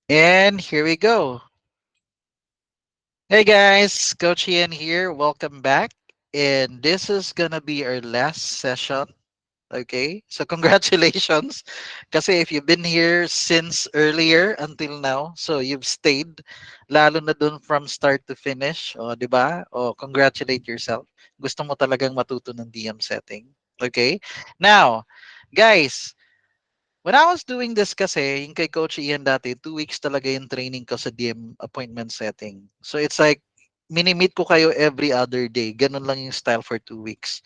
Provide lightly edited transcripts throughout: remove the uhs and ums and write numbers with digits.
And here we go. Hey guys, Coach Ian here. Welcome back. And this is gonna be our last session. Okay, so congratulations. Kasi if you've been here since earlier until now, so you've stayed, lalo na dun from start to finish, o di ba? O congratulate yourself. Gusto mo talagang matuto ng DM setting. Okay? Now, guys, when I was doing this kasi, yung kay Coach Ian dati, 2 weeks talaga yung training ko sa DM appointment setting. So it's like, mini-meet ko kayo every other day. Ganun lang yung style for 2 weeks.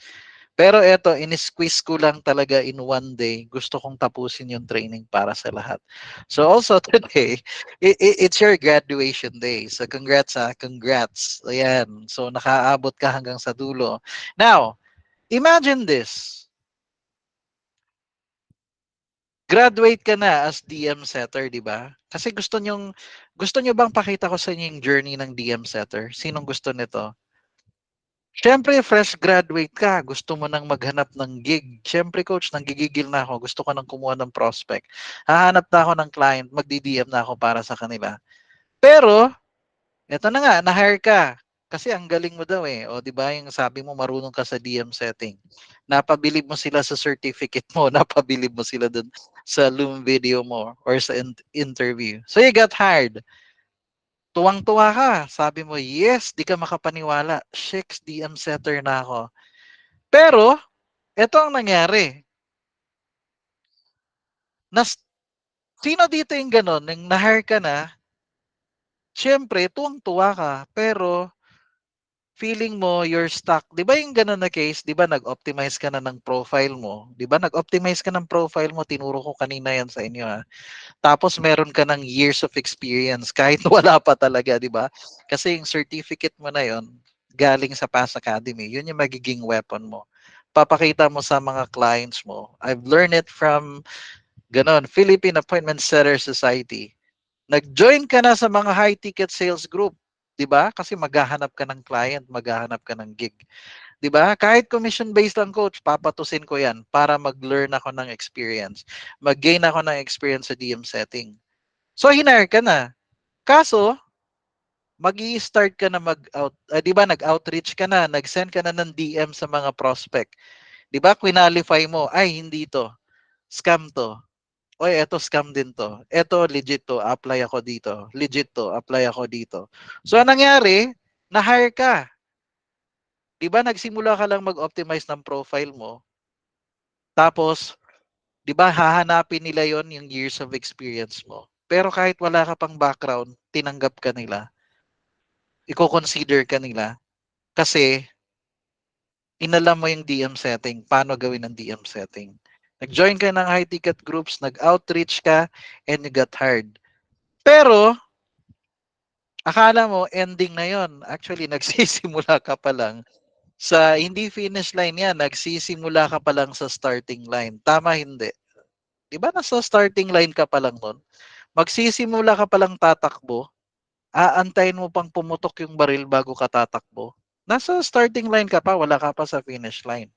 Pero eto, in-squeeze ko lang talaga in one day. Gusto kong tapusin yung training para sa lahat. So also today, it's your graduation day. So congrats ha, congrats. Ayan. So nakaabot ka hanggang sa dulo. Now, imagine this. Graduate ka na as DM setter, 'di ba? Kasi gusto niyo bang pakita ko sa inyo yung journey ng DM setter? Sinong gusto nito? Siyempre, fresh graduate ka, gusto mo nang maghanap ng gig. Siyempre, coach, nanggigigil na ako. Gusto ko nang kumuha ng prospect. Hahanap na ako ng client, magdi-DM na ako para sa kanila. Pero, eto na nga, na-hire ka. Kasi ang galing mo daw eh. O, di ba, yung sabi mo, marunong ka sa DM setting. Napabilib mo sila sa certificate mo. Napabilib mo sila dun sa Loom video mo or sa interview. So, you got hired. Tuwang-tuwa ka. Sabi mo, yes, di ka makapaniwala. Shakes, DM setter na ako. Pero, eto ang nangyari. Nas, sino dito yung ganon? Nang na-hire ka na, syempre, tuwang-tuwa ka. Pero, feeling mo you're stuck. 'Di ba yung ganun na case, 'di ba nag-optimize ka na ng profile mo? 'Di ba nag-optimize ka ng profile mo, tinuro ko kanina 'yan sa inyo ha. Tapos meron ka ng years of experience kahit wala pa talaga, 'di ba? Kasi yung certificate mo na 'yon galing sa Pass Academy, 'yun yung magiging weapon mo. Papakita mo sa mga clients mo. I've learned it from ganon, Philippine Appointment Setter Society. Nag-join ka na sa mga high ticket sales group, 'di ba? Kasi maghahanap ka ng client, maghahanap ka ng gig. 'Di ba? Kahit commission based lang coach, papatusin ko 'yan para mag-learn ako ng experience. Mag-gain ako ng experience sa DM setting. So hinire ka na. Kaso magi-start ka na mag-out, 'di ba? Nag-outreach ka na, nag-send ka na ng DM sa mga prospect. 'Di ba? Qualify mo, ay hindi to, scam to. Oy, eto scam din to. Eto legit to, apply ako dito. Legit to, apply ako dito. So anong nangyari? Na-hire ka. 'Di ba nagsimula ka lang mag-optimize ng profile mo. Tapos, 'di ba hahanapin nila 'yon yung years of experience mo. Pero kahit wala ka pang background, tinanggap ka nila. Iko-consider ka nila kasi inalam mo yung DM setting, paano gawin ang DM setting. Nag-join ka ng high ticket groups, nag-outreach ka, and you got hired. Pero akala mo ending na 'yon. Actually, nagsisimula ka pa lang sa hindi finish line 'yan, nagsisimula ka pa lang sa starting line. Tama, hindi? 'Di ba nasa starting line ka pa lang nun? Magsisimula ka pa lang tatakbo, aantayin mo pang pumutok yung baril bago ka tatakbo. Nasa starting line ka pa, wala ka pa sa finish line.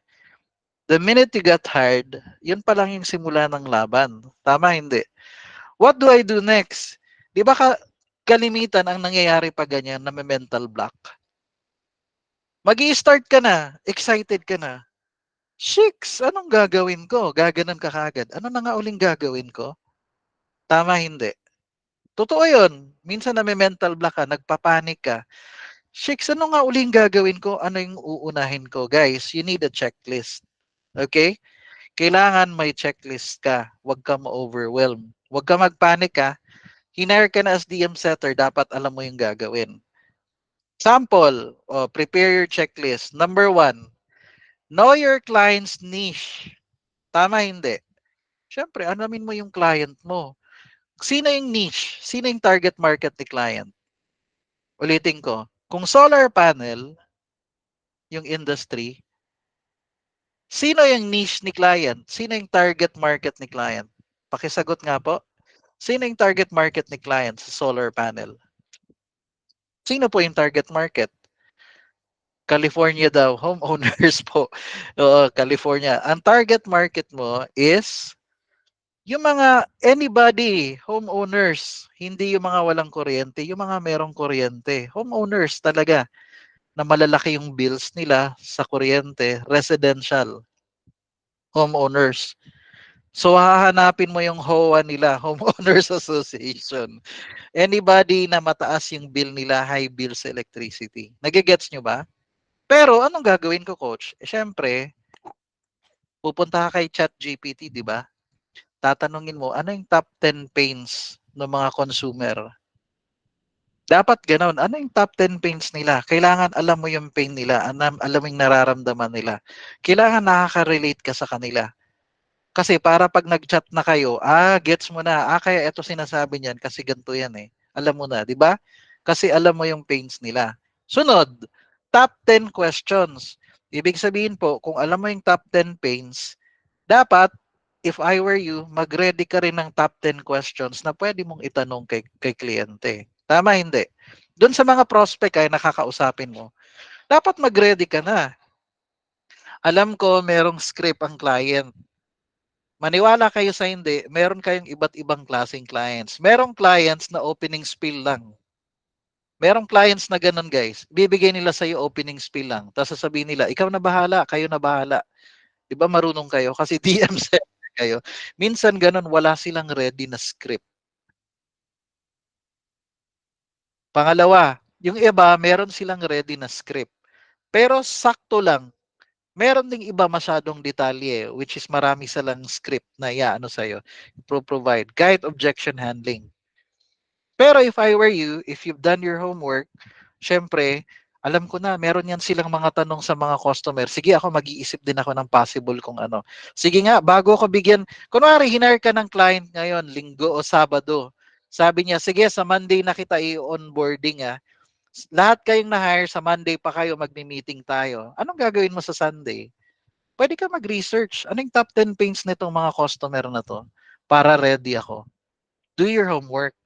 The minute you got hired, yun pa lang yung simula ng laban. Tama, hindi? What do I do next? 'Di ba kalimitan ang nangyayari pa ganyan na may mental block? Magi-start ka na, excited ka na. Shicks, anong gagawin ko? Gaganon ka kagad. Ano na nga uling gagawin ko? Tama, hindi. Totoo yun. Minsan na may mental block ka, nagpapanik ka. Shicks, ano nga uling gagawin ko? Ano yung uunahin ko? Guys, you need a checklist. Okay? Kailangan may checklist ka. Huwag ka ma-overwhelm. Huwag ka magpanik ka. Hinire ka na as DM setter, dapat alam mo yung gagawin. Sample, prepare your checklist. Number 1, know your client's niche. Tama, hindi? Siyempre, alamin mo yung client mo. Sino yung niche? Sino yung target market ni client? Ulitin ko. Kung solar panel, yung industry, sino yung niche ni client? Sino yung target market ni client? Pakisagot nga po. Sino yung target market ni client sa solar panel? Sino po yung target market? California daw, homeowners po. Oo, California. Ang target market mo is Yung mga anybody, homeowners, hindi yung mga walang kuryente, yung mga merong kuryente. Homeowners talaga na malalaki yung bills nila sa kuryente, residential homeowners. So hahanapin mo yung HOA nila, Homeowners Association. Anybody na mataas yung bill nila, high bill sa electricity. Nagigets nyo ba? Pero anong gagawin ko, coach? Siyempre, pupunta ka kay ChatGPT, di ba? Tatanungin mo, ano yung top 10 pains ng mga consumer? Dapat gano'n. Ano yung top 10 pains nila? Kailangan alam mo yung pain nila, alam mo yung nararamdaman nila. Kailangan nakaka-relate ka sa kanila. Kasi para pag nag-chat na kayo, gets mo na, kaya ito sinasabi niyan kasi ganito yan eh. Alam mo na, di ba? Kasi alam mo yung pains nila. Sunod, top 10 questions. Ibig sabihin po, kung alam mo yung top 10 pains, dapat, if I were you, mag-ready ka rin ng top 10 questions na pwede mong itanong kay kliyente. Tama, hindi? Doon sa mga prospect ay nakakausapin mo, dapat mag-ready ka na. Alam ko, merong script ang client. Maniwala kayo sa hindi, meron kayong iba't ibang klaseng clients. Merong clients na opening spiel lang. Merong clients na ganun guys. Bibigay nila sa iyo opening spiel lang. Tapos sasabihin nila, ikaw na bahala, kayo na bahala. 'Di ba marunong kayo kasi DM sender kayo. Minsan ganun wala silang ready na script. Pangalawa, yung iba meron silang ready na script. Pero sakto lang. Meron ding iba masyadong detalye which is marami silang script na iaano sa'yo, provide kahit objection handling. Pero if I were you, if you've done your homework, syempre, alam ko na, meron yan silang mga tanong sa mga customer. Sige, ako mag-iisip din ako ng possible kung ano. Sige nga, bago ko bigyan, kunwari, hinire ka ng client ngayon, linggo o sabado. Sabi niya, sige, sa Monday na kita i-onboarding ah. Lahat kayong na-hire, sa Monday pa kayo, magmi-meeting tayo. Anong gagawin mo sa Sunday? Pwede ka mag-research. Ano yung top 10 pains nitong mga customer na to? Para ready ako. Do your homework.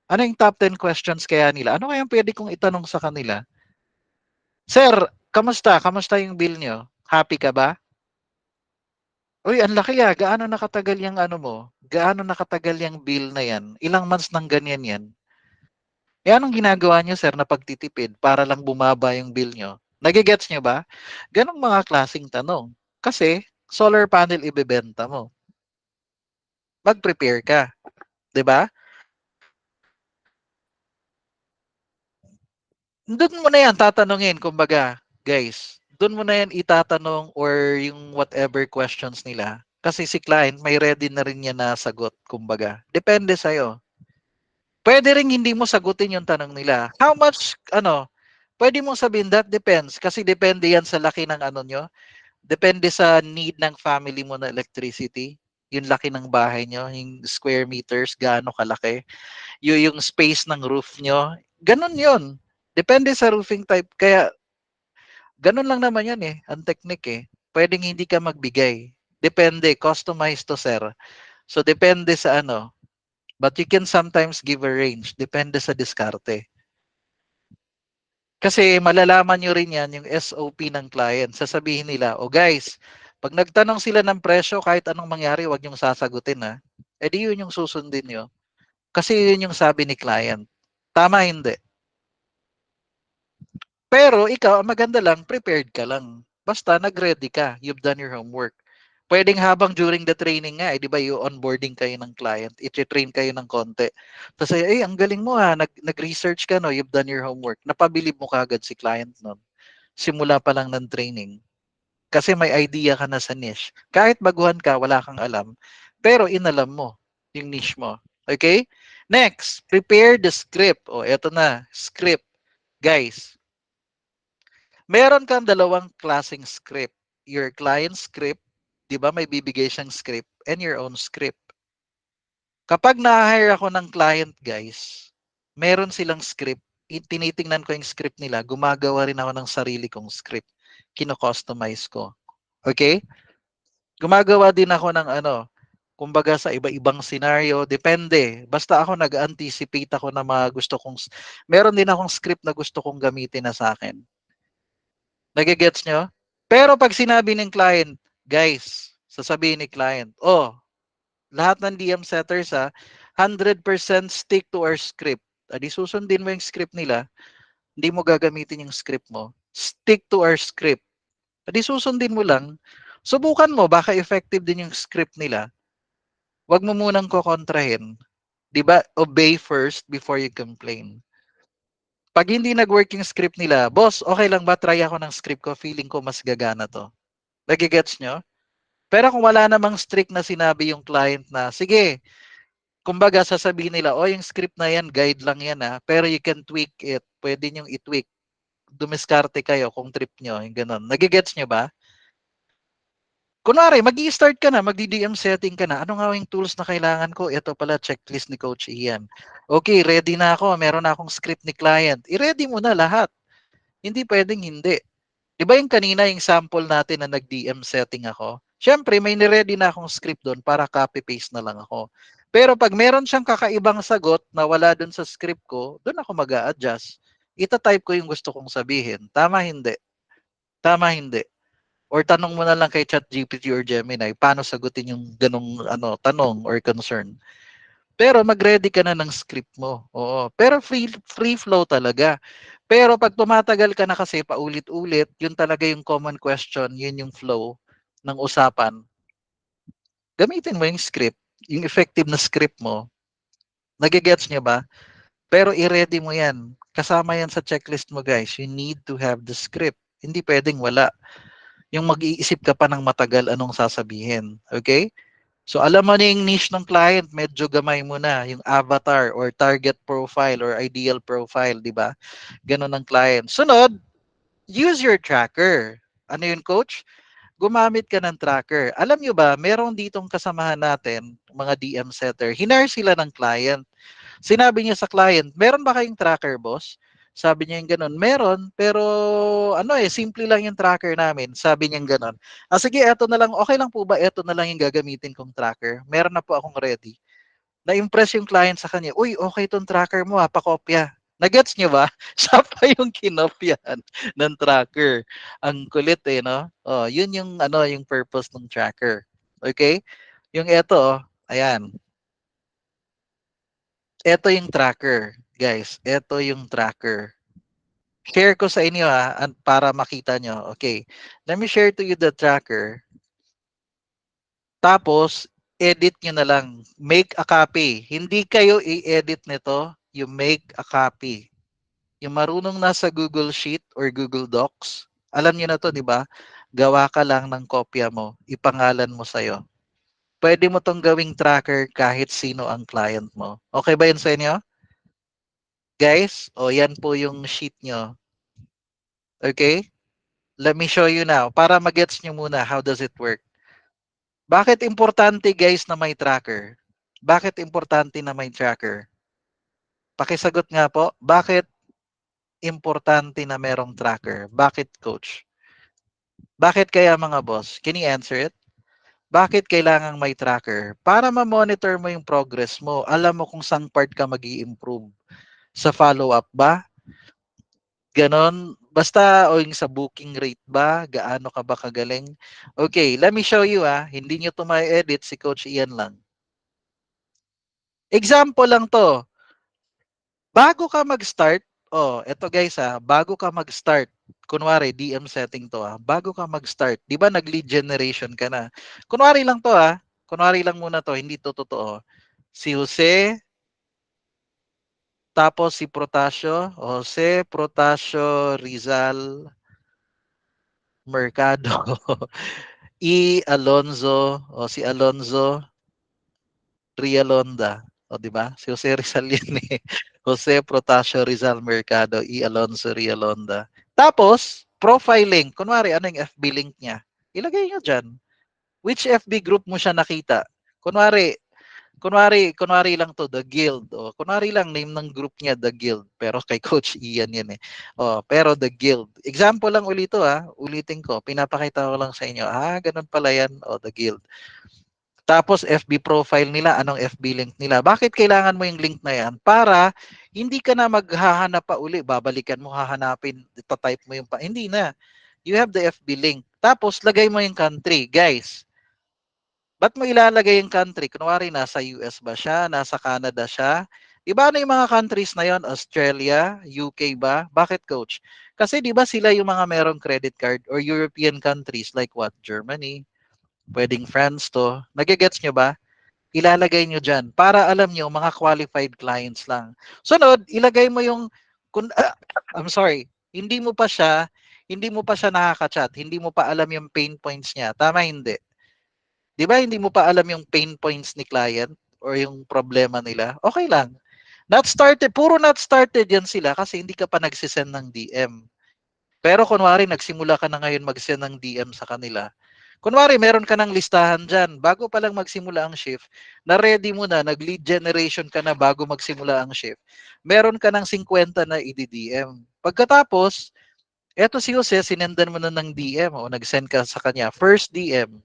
Ano yung top 10 questions kaya nila? Ano kayang pwede kong itanong sa kanila? Sir, kamusta? Kamusta yung bill nyo? Happy ka ba? Uy, ang laki ah. Gaano nakatagal yung ano mo? Gaano nakatagal yung bill na yan? Ilang months nang ganyan yan? Anong ginagawa nyo, sir, na pagtitipid para lang bumaba yung bill nyo? Nagigets nyo ba? Ganong mga klaseng tanong. Kasi, solar panel ibebenta mo. Mag-prepare ka. 'Di ba? Doon mo na yan tatanungin, kumbaga, guys, doon mo na yan itatanong or yung whatever questions nila. Kasi si client, may ready na rin yan na sagot, kumbaga. Depende sa'yo. Pwede rin hindi mo sagutin yung tanong nila. How much, pwede mong sabihin that depends. Kasi depende yan sa laki ng ano nyo. Depende sa need ng family mo na electricity. Yung laki ng bahay nyo, yung square meters, gaano kalaki. Yung space ng roof nyo. Ganun yun. Depende sa roofing type. Kaya ganun lang naman yan eh, ang technique eh. Pwedeng hindi ka magbigay. Depende, customized to sir. So depende sa ano. But you can sometimes give a range. Depende sa diskarte. Kasi malalaman nyo rin yan yung SOP ng client. Sasabihin nila, oh guys, pag nagtanong sila ng presyo, kahit anong mangyari, wag nyong sasagutin ha. E di yun yung susundin nyo. Kasi yun yung sabi ni client. Tama hindi. Pero ikaw, ang maganda lang, prepared ka lang. Basta nag-ready ka, you've done your homework. Pwedeng habang during the training nga, di ba, yung onboarding kayo ng client, i-train kayo ng konti. Tapos, ang galing mo ha, nag-research ka, no, you've done your homework. Napabilib mo kagad si client, no? Simula pa lang ng training. Kasi may idea ka na sa niche. Kahit baguhan ka, wala kang alam, pero inalam mo yung niche mo. Okay? Next, prepare the script. O, eto na, script. Guys, meron kang dalawang klaseng script. Your client script, di ba may bibigay siyang script, and your own script. Kapag na-hire ako ng client, guys, meron silang script. Tinitingnan ko yung script nila. Gumagawa rin ako ng sarili kong script. Kino-customize ko. Okay? Gumagawa din ako ng ano, kumbaga sa iba-ibang scenario, depende. Basta ako nag-anticipate ako na mga gusto kong, meron din akong script na gusto kong gamitin na sa akin. Nagigets nyo? Pero pag sinabi ng client, guys, sasabihin ni client, oh, lahat ng DM setters 100% stick to our script. Adi susundin mo yung script nila, hindi mo gagamitin yung script mo. Stick to our script. Adi susundin mo lang. Subukan mo, baka effective din yung script nila. Huwag mo munang kokontrahin. 'Di ba? Obey first before you complain. Pag hindi nag-work yung script nila, boss, okay lang ba try ako ng script ko? Feeling ko mas gagana to. Nagigets nyo? Pero kung wala namang strict na sinabi yung client na, sige, kumbaga sasabihin nila, oh, yung script na yan, guide lang yan pero you can tweak it. Pwede nyo i-tweak. Dumiskarte kayo kung trip nyo, yung ganun. Nagigets nyo ba? Kunwari, mag-i-start ka na, magdi-DM setting ka na. Ano nga yung tools na kailangan ko? Ito pala, checklist ni Coach Ian. Okay, ready na ako. Meron na akong script ni client. I-ready mo na lahat. Hindi pwedeng hindi. Di ba yung kanina, yung sample natin na nag-DM setting ako? Siyempre, may niready na akong script doon para copy-paste na lang ako. Pero pag meron siyang kakaibang sagot na wala doon sa script ko, doon ako mag-a-adjust. Ita-type ko yung gusto kong sabihin. Tama, hindi. Tama, hindi. Or tanong mo na lang kay ChatGPT or Gemini, paano sagutin yung ganong tanong or concern. Pero mag-ready ka na ng script mo. Oo. Pero free flow talaga. Pero pag tumatagal ka na kasi paulit-ulit, yun talaga yung common question, yun yung flow ng usapan. Gamitin mo yung script, yung effective na script mo. Nagigets niya ba? Pero i-ready mo yan. Kasama yan sa checklist mo, guys. You need to have the script. Hindi pwedeng wala. Yung mag-iisip ka pa ng matagal anong sasabihin. Okay? So alam mo na yung niche ng client, medyo gamay mo na yung avatar or target profile or ideal profile, di ba? Ganun ang client. Sunod, use your tracker. Ano yun, coach? Gumamit ka ng tracker. Alam nyo ba, meron ditong kasamahan natin, mga DM setter, hinar sila ng client. Sinabi niya sa client, meron ba kayong tracker, boss? Sabi niya yung ganun, meron, pero simple lang yung tracker namin. Sabi niya yung ganun. Sige, eto na lang, okay lang po ba, eto na lang yung gagamitin kong tracker? Meron na po akong ready. Na-impress yung client sa kanya, uy, okay tong tracker mo pakopya. Nagets niyo ba? Siya pa yung kinopyahan ng tracker. Ang kulit no? Oh, yun yung yung purpose ng tracker. Okay? Yung eto, ayan. Ito yung tracker, guys. Ito yung tracker. Share ko sa inyo para makita nyo. Okay. Let me share to you the tracker. Tapos, edit nyo na lang. Make a copy. Hindi kayo i-edit nito. You make a copy. Yung marunong nasa Google Sheet or Google Docs, alam nyo na to, di ba? Gawa ka lang ng kopya mo. Ipangalan mo sa'yo. Pwede mo tong gawing tracker kahit sino ang client mo. Okay ba yun sa inyo? Guys, yan po yung sheet nyo. Okay? Let me show you now. Para magets nyo muna, how does it work? Bakit importante guys na may tracker? Bakit importante na may tracker? Pakisagot nga po, bakit importante na merong tracker? Bakit coach? Bakit kaya mga boss? Can you answer it? Bakit kailangang may tracker? Para ma-monitor mo yung progress mo. Alam mo kung saan part ka mag-i-improve. Sa follow-up ba? Ganon. Basta o yung sa booking rate ba? Gaano ka ba kagaling? Okay, let me show you Hindi nyo to ma-edit, si Coach Ian lang. Example lang to. Bago ka mag-start, eto guys bago ka mag-start, kunwari DM setting to bago ka mag-start, 'di ba nag-lead generation ka na. Kunwari lang to kunwari lang muna to, hindi to totoo. Si Jose, tapos si Jose Protasio Rizal Mercado. Alonzo, si Alonzo Rialonda. O, di ba? Si Jose Rizal yun eh. Jose Protasio Rizal Mercado, Alonzo Rialonda. Tapos, profiling. Kunwari, ano yung FB link niya? Ilagay nyo dyan. Which FB group mo siya nakita? Kunwari lang to, The Guild. O, kunwari lang, name ng group niya, The Guild. Pero kay Coach Ian yan eh. Pero The Guild. Example lang ulit to Ulitin ko. Pinapakita ko lang sa inyo. Ganun pala yan. The Guild. Tapos FB profile nila, anong FB link nila. Bakit kailangan mo yung link na yan? Para hindi ka na maghahanap pa uli, babalikan mo, hahanapin, type mo yung hindi na. You have the FB link. Tapos lagay mo yung country. Guys, Ba't mo ilalagay yung country? Kunwari, nasa US ba siya? Nasa Canada siya? Iba na yung mga countries na yon, Australia, UK ba? Bakit, coach? Kasi di ba sila yung mga merong credit card or European countries like what? Germany, pwedeng France to. Nagigets nyo ba? Ilalagay nyo dyan para alam nyo, mga qualified clients lang. Sunod, ilagay mo yung, kun, I'm sorry, hindi mo pa siya nakaka-chat, hindi mo pa alam yung pain points niya. Tama, hindi? Di ba hindi mo pa alam yung pain points ni client or yung problema nila? Okay lang. Not started, puro not started yan sila kasi hindi ka pa nagsisend ng DM. Pero kunwari, nagsimula ka na ngayon mag-send ng DM sa kanila. Kunwari, meron ka ng listahan dyan. Bago pa lang magsimula ang shift, na ready mo na, nag-lead generation ka na bago magsimula ang shift. Meron ka ng 50 na i-DM. Pagkatapos, eto si Jose, sinendan mo na ng DM o nag-send ka sa kanya. First DM.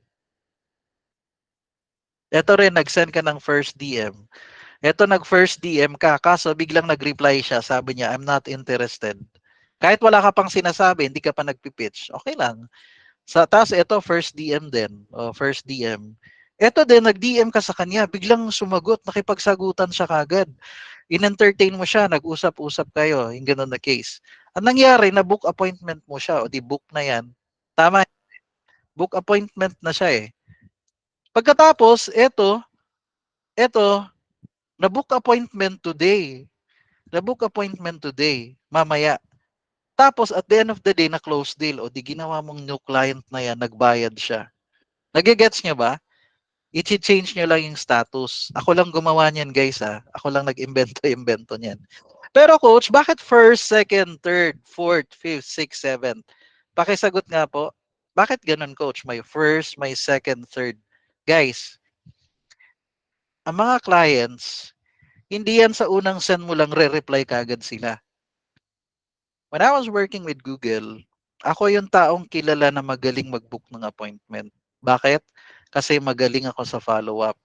Eto rin, nag-send ka ng first DM. Eto, nag-first DM ka, kaso biglang nag-reply siya. Sabi niya, I'm not interested. Kahit wala ka pang sinasabi, hindi ka pa nagpipitch. Okay lang. Tapos ito, first DM din. O, first DM. Ito din, nag-DM ka sa kanya, biglang sumagot, nakipagsagutan siya kagad. In-entertain mo siya, nag-usap-usap kayo, yung ganun na case. Ang nangyari, na-book appointment mo siya, o di book na yan. Tama, book appointment na siya eh. Pagkatapos, ito, na-book appointment today. Na-book appointment today, mamaya. Tapos, at the end of the day, na-close deal, o di ginawa mong new client na yan, nagbayad siya. Nagigets niya ba? I-change nyo lang yung status. Ako lang gumawa niyan, guys, ha. Ako lang nag-invento niyan. Pero coach, bakit first, second, third, fourth, fifth, sixth, seventh? Pakisagot nga po. Bakit ganun, coach? May first, may second, third. Guys, ang mga clients, hindi yan sa unang send mo lang re-reply kagad sila. When I was working with Google, ako yung taong kilala na magaling mag-book ng appointment. Bakit? Kasi magaling ako sa follow-up.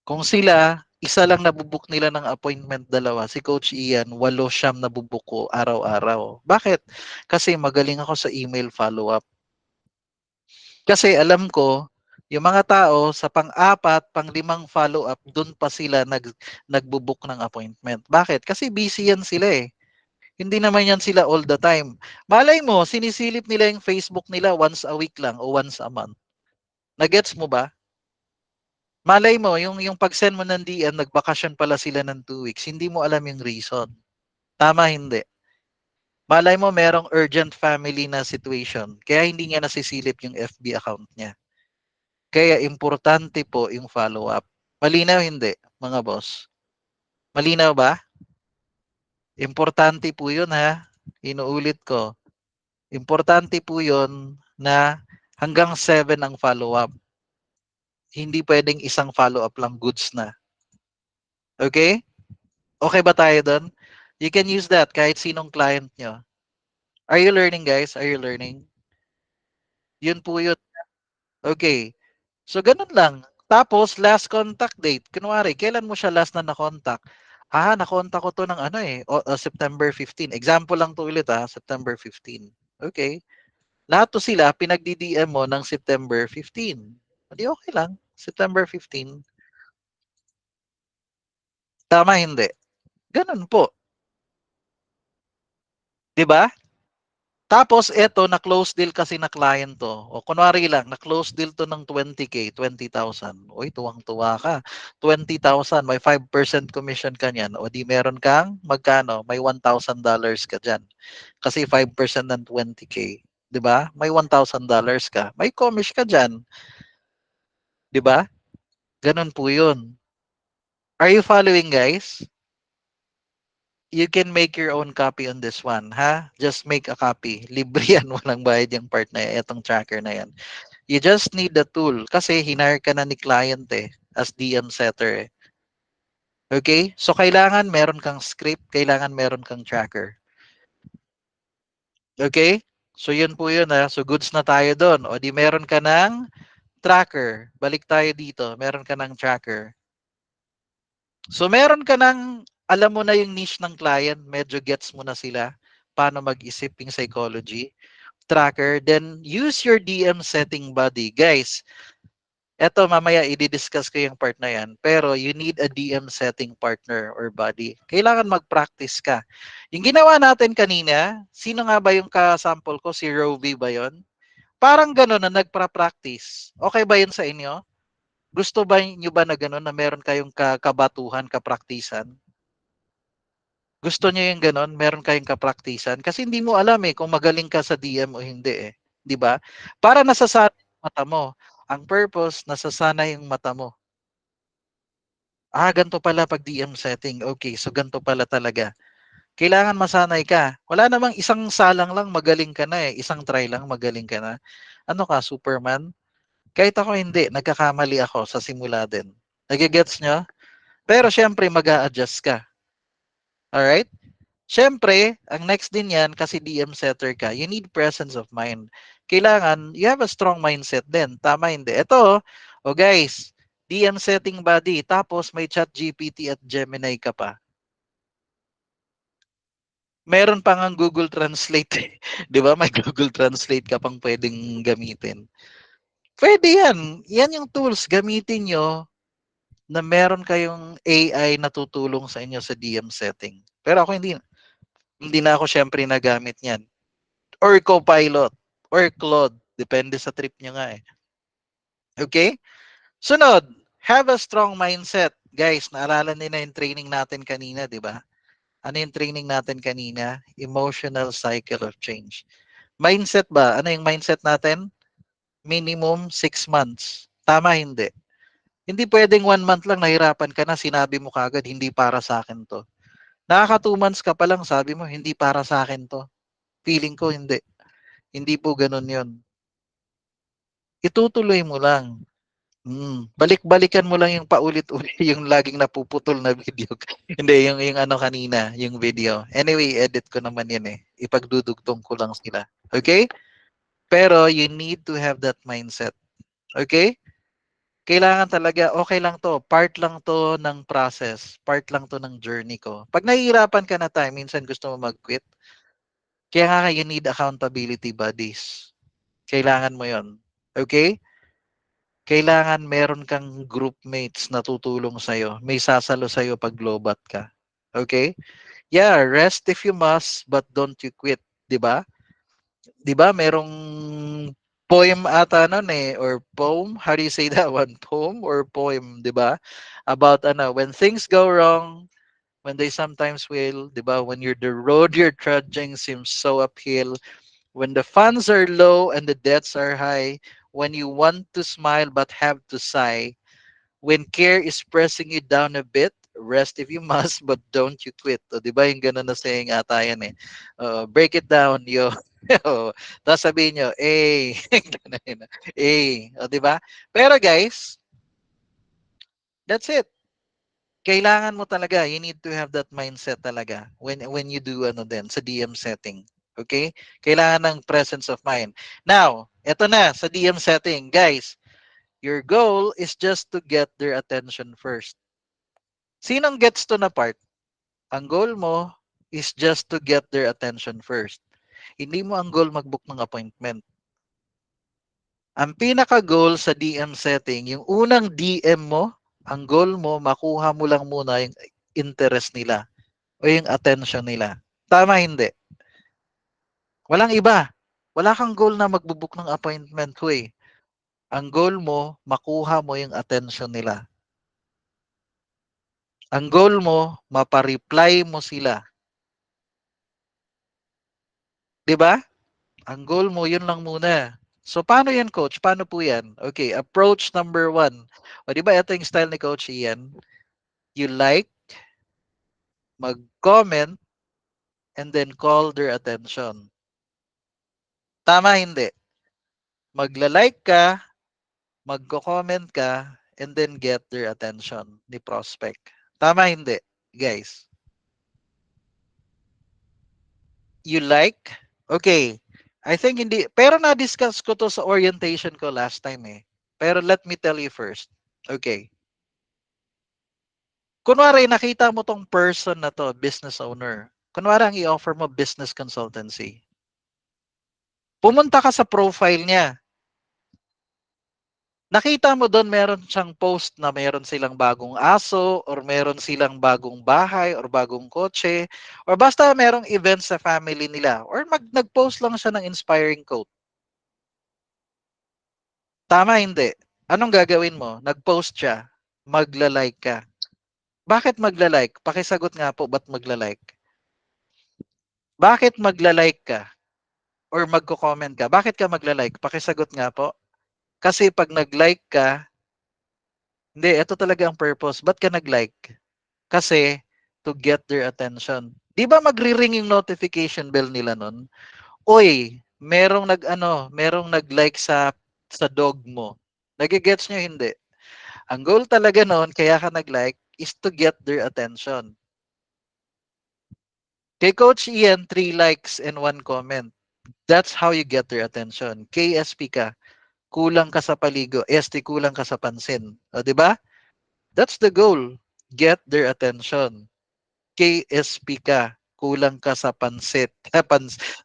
Kung sila, isa lang nabubuk nila ng appointment, dalawa, si Coach Ian, 8 siyam nabubuk ko araw-araw. Bakit? Kasi magaling ako sa email follow-up. Kasi alam ko, yung mga tao sa pang-4, pang-5 follow-up, dun pa sila nagbubuk ng appointment. Bakit? Kasi busy yan sila eh. Hindi naman yan sila all the time. Malay mo, sinisilip nila yung Facebook nila once a week lang o once a month. Nagets mo ba? Malay mo, yung pag-send mo ng DM, nagbakasyon pala sila ng 2 weeks, hindi mo alam yung reason. Tama, hindi. Malay mo, merong urgent family na situation, kaya hindi niya nasisilip yung FB account niya. Kaya importante po yung follow-up. Malinaw, hindi, mga boss? Malinaw ba? Importante po yun, ha? Inuulit ko. Importante po yun na hanggang 7 ang follow-up. Hindi pwedeng isang follow-up lang, goods na. Okay? Okay ba tayo doon? You can use that kahit sinong client nyo. Are you learning, guys? Are you learning? Yun po yun. Okay. So, ganun lang. Tapos, last contact date. Kunwari, kailan mo siya last na na-contact? Na-contact ko to ng September 15. Example lang to ulit September 15. Okay. Lahat to sila, pinagdi-DM mo ng September 15. Hindi okay lang. September 15. Tama, hindi. Ganun po. 'Di ba? Tapos eto, na-close deal kasi na client to. O kunwari lang, na-close deal to ng 20K, 20,000. Uy, tuwang-tuwa ka. 20,000, may 5% commission ka niyan. O di meron kang magkano? May $1,000 ka diyan. Kasi 5% ng 20K. 'Di ba? May $1,000 ka. May commission ka diyan. 'Di ba? Ganun po 'yun. Are you following, guys? You can make your own copy on this one, ha? Just make a copy. Libre yan, walang bayad yung part na yan, itong tracker na yan. You just need the tool kasi hinire ka na ni client as DM setter. Okay? So, kailangan meron kang script, kailangan meron kang tracker. Okay? So, yun po yun So, goods na tayo doon. O di meron ka ng tracker. Balik tayo dito. Meron ka ng tracker. So, meron ka ng, alam mo na yung niche ng client, medyo gets mo na sila, paano mag-isip yung psychology, tracker, then use your DM setting body. Guys, Eto mamaya i-discuss ko yung part na yan. Pero you need a DM setting partner or buddy. Kailangan mag-practice ka. Yung ginawa natin kanina, sino nga ba yung kasample ko? Si Roby ba yon? Parang gano'n na nagpa-practice. Okay ba yun sa inyo? Gusto ba niyo ba na gano'n na meron kayong kabatuhan, kapraktisan? Gusto niyo yung gano'n, meron kayong kapraktisan? Kasi hindi mo alam eh kung magaling ka sa DM o hindi eh. 'Di ba? Para nasasanay yung mata mo. Ang purpose, nasasanay yung mata mo. Ganito pala pag DM setting. Okay, so ganito pala talaga. Kailangan masanay ka. Wala namang isang salang lang magaling ka na eh. Isang try lang magaling ka na. Ano ka, Superman? Kahit ako hindi, nagkakamali ako sa simula din. Nagigets nyo? Pero syempre, mag-a-adjust ka. Alright? Syempre, ang next din yan, kasi DM setter ka, you need presence of mind. Kailangan, you have a strong mindset din. Tama, hindi. Ito, guys, DM setting body, tapos may chat GPT at Gemini ka pa. Meron pa nga Google Translate. Di ba? May Google Translate ka pang pwedeng gamitin. Pwede yan. Yan yung tools. Gamitin nyo na meron kayong AI na tutulong sa inyo sa DM setting. Pero ako hindi na ako syempre nagamit niyan. Or Copilot or Claude, depende sa trip niyo nga eh. Okay? Sunod, have a strong mindset. Guys, naalala niyo na yung training natin kanina, di ba? Ano yung training natin kanina? Emotional cycle of change. Mindset ba? Ano yung mindset natin? Minimum 6 months. Tama, hindi. Hindi pwedeng 1 month lang nahirapan ka na, sinabi mo kagad, hindi para sa akin to. Nakaka 2 months ka pa lang, sabi mo, hindi para sa akin to. Feeling ko, hindi. Hindi po ganun yon. Itutuloy mo lang. Balik-balikan mo lang yung paulit-ulit yung laging napuputol na video. Hindi, yung ano kanina, yung video. Anyway, edit ko naman yan eh. Ipagdudugtong ko lang sila. Okay? Pero you need to have that mindset. Okay? Kailangan talaga, okay lang to. Part lang to ng process. Part lang to ng journey ko. Pag nahihirapan ka na tayo, minsan gusto mo mag-quit. Kaya nga you need accountability buddies. Kailangan mo yon. Okay? Kailangan meron kang groupmates na tutulong sa'yo. May sasalo sa'yo pag lobat ka. Okay? Yeah, rest if you must, but don't you quit. 'Di ba? 'Di ba merong poem ata nun eh, or poem? How do you say that one? Poem or poem, 'di ba? About when things go wrong, when they sometimes will, 'di ba? When the road you're trudging seems so uphill, when the funds are low and the debts are high, when you want to smile but have to sigh, when care is pressing you down a bit, rest if you must, but don't you quit. O, di ba yung gano'n na saying ata yan eh. Break it down, yo. Tapos sabihin nyo, ganun yun. O, di ba? Pero guys, that's it. Kailangan mo talaga, you need to have that mindset talaga when you do sa DM setting. Okay? Kailangan ng presence of mind. Now, eto na sa DM setting, guys. Your goal is just to get their attention first. Sinong gets to na part? Ang goal mo is just to get their attention first. Hindi mo ang goal mag-book ng appointment. Ang pinaka-goal sa DM setting, yung unang DM mo, ang goal mo, makuha mo lang muna yung interest nila o yung attention nila. Tama, hindi. Walang iba. Wala kang goal na magbubook ng appointment ko eh. Ang goal mo, makuha mo yung attention nila. Ang goal mo, mapareply mo sila. 'Di ba? Ang goal mo, yun lang muna. So, paano yan, coach? Paano po yan? Okay, approach number 1. O, di ba, ito yung style ni Coach Ian. You like, mag-comment, and then call their attention. Tama, hindi. Magla-like ka, magko-comment ka, and then get their attention ni prospect. Tama, hindi, guys. You like? Okay. I think hindi. Pero na-discuss ko to sa orientation ko last time eh. Pero let me tell you first. Okay. Kunwari, nakita mo tong person na to, business owner. Kunwari, ang i-offer mo business consultancy. Pumunta ka sa profile niya. Nakita mo do'n meron siyang post na meron silang bagong aso or meron silang bagong bahay or bagong kotse or basta merong event sa family nila or nag-post lang siya ng inspiring quote. Tama, hindi? Anong gagawin mo? Nag-post siya, magla-like ka. Bakit magla-like? Pakisagot nga po, ba't magla-like? Bakit magla-like ka or magko-comment ka? Bakit ka magla-like? Pakisagot nga po. Kasi 'pag nag-like ka, hindi, ito talaga ang purpose. Ba't ka nag-like? Kasi to get their attention. 'Di ba magri-ring yung notification bell nila nun? Uy, merong nag-like sa dog mo. Nage-gets niyo, hindi? Ang goal talaga nun, kaya ka nag-like, is to get their attention. Kay Coach Ian, 3 likes and 1 comment. That's how you get their attention. KSP ka, kulang ka sa paligo. ST, kulang ka sa pansin. O, di ba? That's the goal. Get their attention. KSP ka, kulang ka sa pansit.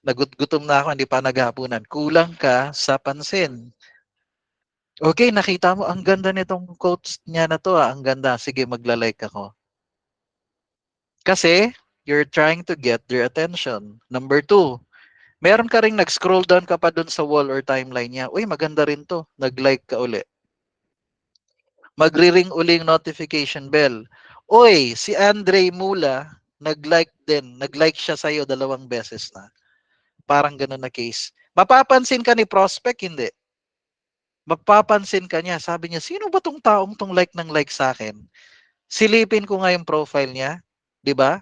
Nagutgutom na ako, hindi pa naghapunan. Kulang ka sa pansin. Okay, nakita mo, ang ganda nitong quotes niya na to. Ang ganda. Sige, magla-like ako. Kasi, you're trying to get their attention. Number 2, meron ka ring nag-scroll down ka pa dun sa wall or timeline niya. Uy, maganda rin to. Nag-like ka uli. Magri-ring uli yung notification bell. Uy, si Andre Mula, nag-like din. Nag-like siya sa'yo 2 beses na. Parang ganun na case. Mapapansin ka ni prospect, hindi. Mapapansin ka niya. Sabi niya, sino ba tong taong tong like ng like sa akin? Silipin ko nga yung profile niya. 'Di ba?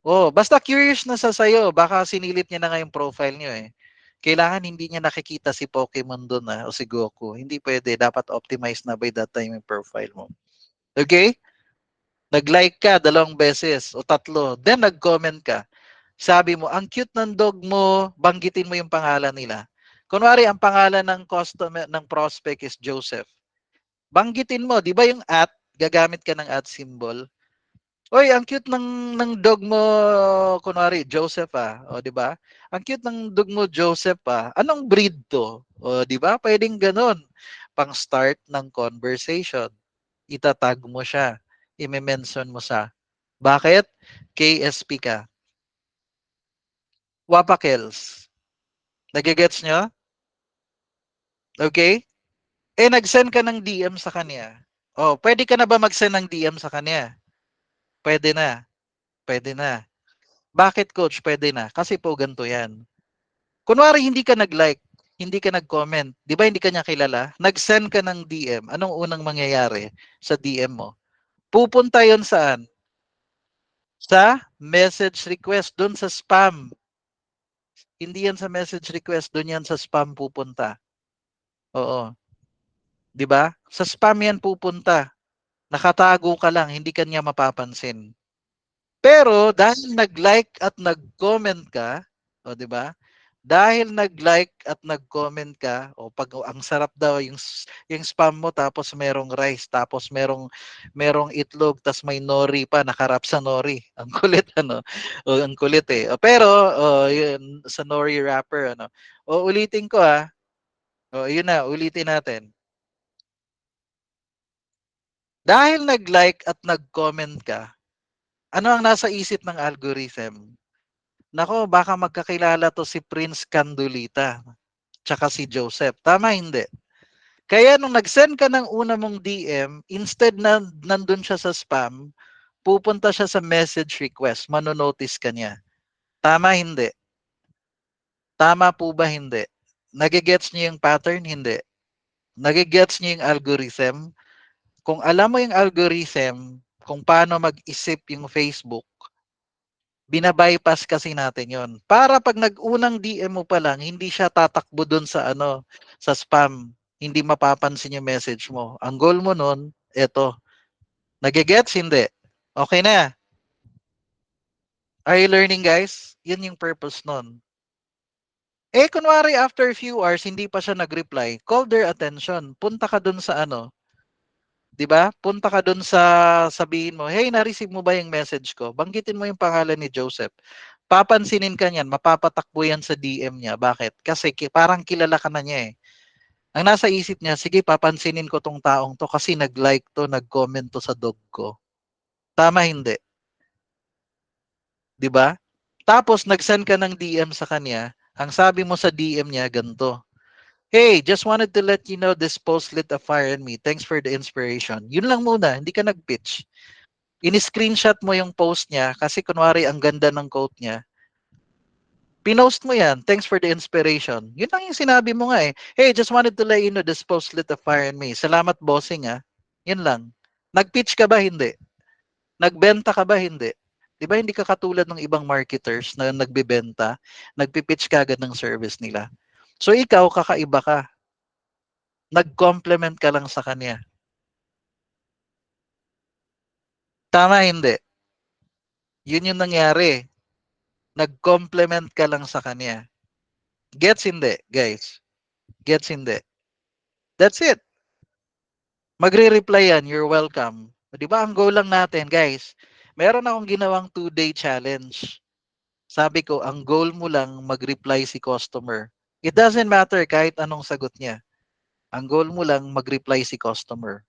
Oh, basta curious na sa sayo, baka sinilip niya na nga yung profile niyo eh. Kailangan hindi niya nakikita si Pokemon doon o si Goku. Hindi pwede, dapat optimize na by that time yung profile mo. Okay? Nag-like ka 2 beses o 3, then nag-comment ka. Sabi mo, ang cute ng dog mo, banggitin mo yung pangalan nila. Kunwari, ang pangalan ng customer ng prospect is Joseph. Banggitin mo, 'di ba yung at, gagamit ka ng at symbol. Oy, ang cute ng dog mo, kunwari Joseph o 'di ba? Ang cute ng dog mo Joseph Anong breed 'to? O 'di ba? Pwedeng gano'n. Pang start ng conversation. Itatag mo siya. I-mention mo siya. Bakit? KSP ka. Wapakels. Nagigets nyo? Okay? Nag-send ka ng DM sa kanya. Oh, pwede ka na ba mag-send ng DM sa kanya? Pwede na. Pwede na. Bakit coach? Pwede na. Kasi po ganito yan. Kunwari hindi ka nag-like, hindi ka nag-comment, 'di ba hindi ka niya kilala? Nag-send ka ng DM. Anong unang mangyayari sa DM mo? Pupunta 'yon saan? Sa message request, doon sa spam. Hindi 'yan sa message request, doon 'yan sa spam pupunta. Oo, 'di ba? Sa spam 'yan pupunta. Nakatago ka lang, hindi ka niya mapapansin. Pero dahil nag-like at nag-comment ka, o 'di ba? Dahil nag-like at nag-comment ka, o pag ang sarap daw yung spam mo tapos merong rice, tapos merong itlog, tas may nori pa, nakarap sa nori. Ang kulit ano. O ang kulit eh. Pero yun sa nori wrapper ano. O ulitin ko O yun na, ulitin natin. Dahil nag-like at nag-comment ka, ano ang nasa isip ng algorithm? Nako, baka magkakilala to si Prince Candulita tsaka si Joseph. Tama, hindi? Kaya nung nag-send ka ng una mong DM, instead na nandun siya sa spam, pupunta siya sa message request, manonotice ka niya. Tama, hindi? Tama po ba, hindi? Nagigets niyo yung pattern? Hindi. Nagigets niyo yung algorithm? Kung alam mo yung algorithm, kung paano mag-isip yung Facebook, binabypass kasi natin yon. Para pag nag-unang DM mo pa lang, hindi siya tatakbo dun sa spam. Hindi mapapansin yung message mo. Ang goal mo nun, eto. Nagigets? Hindi. Okay na. Are you learning, guys? Yun yung purpose nun. Kunwari after a few hours, hindi pa siya nag-reply, call their attention. Punta ka dun sa 'di ba? Punta ka dun sa sabihin mo, "Hey, na-receive mo ba yung message ko?" Banggitin mo yung pangalan ni Joseph. Papansinin ka niyan, mapapatakbo yan sa DM niya. Bakit? Kasi parang kilala ka na niya eh. Ang nasa isip niya, sige, papansinin ko tong taong to kasi nag-like to, nag-comment to sa dog ko. Tama hindi, 'di ba? Tapos nag-send ka ng DM sa kanya, ang sabi mo sa DM niya ganto, "Hey, just wanted to let you know this post lit a fire in me. Thanks for the inspiration." Yun lang muna, hindi ka nag-pitch. Ini-screenshot mo yung post niya kasi kunwari ang ganda ng quote niya. Pinost mo yan, "Thanks for the inspiration." Yun lang yung sinabi mo nga eh. "Hey, just wanted to let you know this post lit a fire in me. Salamat bossing ah." Yun lang. Nag-pitch ka ba? Hindi. Nagbenta ka ba? Hindi. 'Di ba hindi ka katulad ng ibang marketers na nagbebenta, nagpi-pitch kaagad ng service nila. So ikaw kakaiba ka. Nag-compliment ka lang sa kanya. Tama hindi? Yun yung nangyari. Nag-compliment ka lang sa kanya. Gets hindi, guys? Gets hindi? That's it. Magre-reply yan, "You're welcome." 'Di ba ang goal lang natin, guys? Meron akong ginawang 2-day challenge. Sabi ko, ang goal mo lang mag-reply si customer. It doesn't matter kahit anong sagot niya. Ang goal mo lang mag-reply si customer.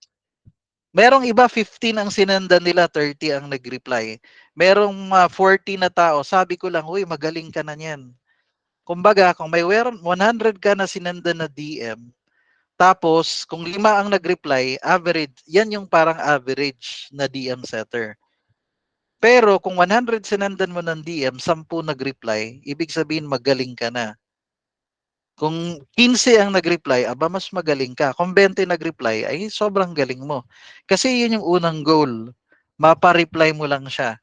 Merong iba 15 ang sinendan nila, 30 ang nag-reply. Merong 40 na tao, sabi ko lang, "Uy, magaling ka na niyan." Kumbaga, kung may 100 ka na sinendan na DM, tapos kung 5 ang nag-reply, average, yan yung parang average na DM setter. Pero kung 100 sinendan mo ng DM, 10 nag-reply, ibig sabihin magaling ka na. Kung 15 ang nag-reply, aba mas magaling ka. Kung 20 nag-reply, ay sobrang galing mo. Kasi yun yung unang goal. Mapa-reply mo lang siya.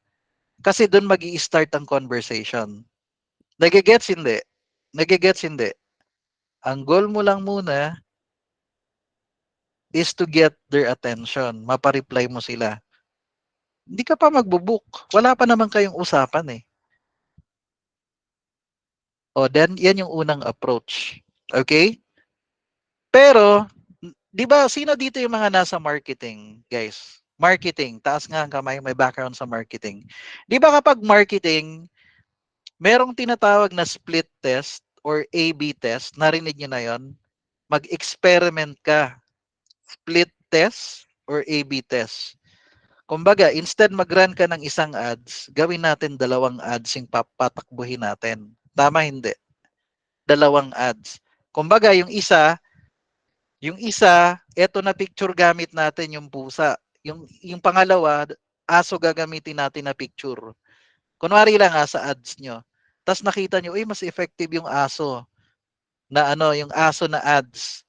Kasi doon mag start ang conversation. Nagigets hindi? Nagigets hindi? Ang goal mo lang muna is to get their attention. Mapa-reply mo sila. Hindi ka pa magbo-book. Wala pa naman kayong usapan eh. O, then yan yung unang approach. Okay? Pero, 'di ba sino dito yung mga nasa marketing, guys? Marketing, taas nga ang kamay, may background sa marketing. 'Di ba kapag marketing, merong tinatawag na split test or A/B test, narinig niyo na 'yon? Mag-experiment ka. Split test or A/B test. Kumbaga, instead mag-run ka ng isang ads, gawin natin dalawang ads yung papatakbuhin natin. Tama hindi? Dalawang ads. Kumbaga, yung isa, eto na picture gamit natin yung pusa. Yung pangalawa, aso gagamitin natin na picture. Kunwari lang sa ads nyo. Tapos nakita nyo, mas effective yung aso na yung aso na ads.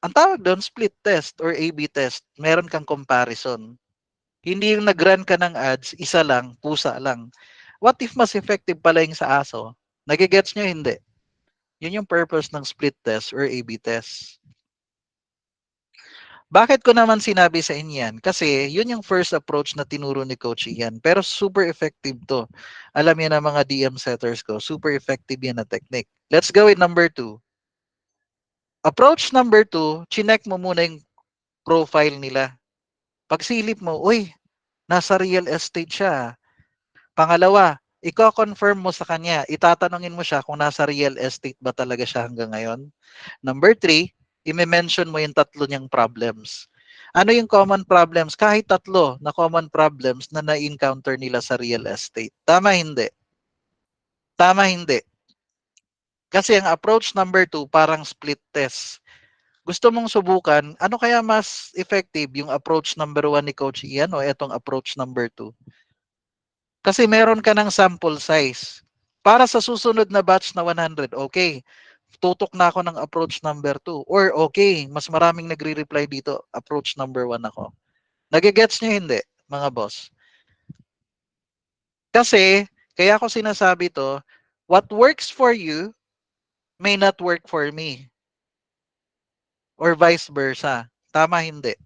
Ang tawag doon, split test or A/B test. Meron kang comparison. Hindi yung nag-run ka ng ads, isa lang, pusa lang. What if mas effective pala yung sa aso? Nagigets nyo? Hindi. Yun yung purpose ng split test or A/B test. Bakit ko naman sinabi sa inyo yan? Kasi yun yung first approach na tinuro ni Coach Ian. Pero super effective to. Alam yan ng mga DM setters ko. Super effective yan na technique. Let's go with number 2. Approach number 2, chinek mo muna yung profile nila. Pagsilip mo, uy, nasa real estate siya. Pangalawa, i-confirm mo sa kanya. Itatanungin mo siya kung nasa real estate ba talaga siya hanggang ngayon. Number 3, i-mention mo yung tatlo niyang problems. Ano yung common problems? Kahit tatlo na common problems na na-encounter nila sa real estate. Tama hindi? Tama hindi? Kasi ang approach number 2, parang split test. Gusto mong subukan, ano kaya mas effective, yung approach number 1 ni Coach Ian o etong approach number 2? Kasi meron ka ng sample size. Para sa susunod na batch na 100, okay, tutok na ako ng approach number 2. Or okay, mas maraming nagre-reply dito, approach number 1 ako. Nagigets nyo hindi, mga boss? Kasi, kaya ako sinasabi to, what works for you may not work for me. Or vice versa. Tama hindi?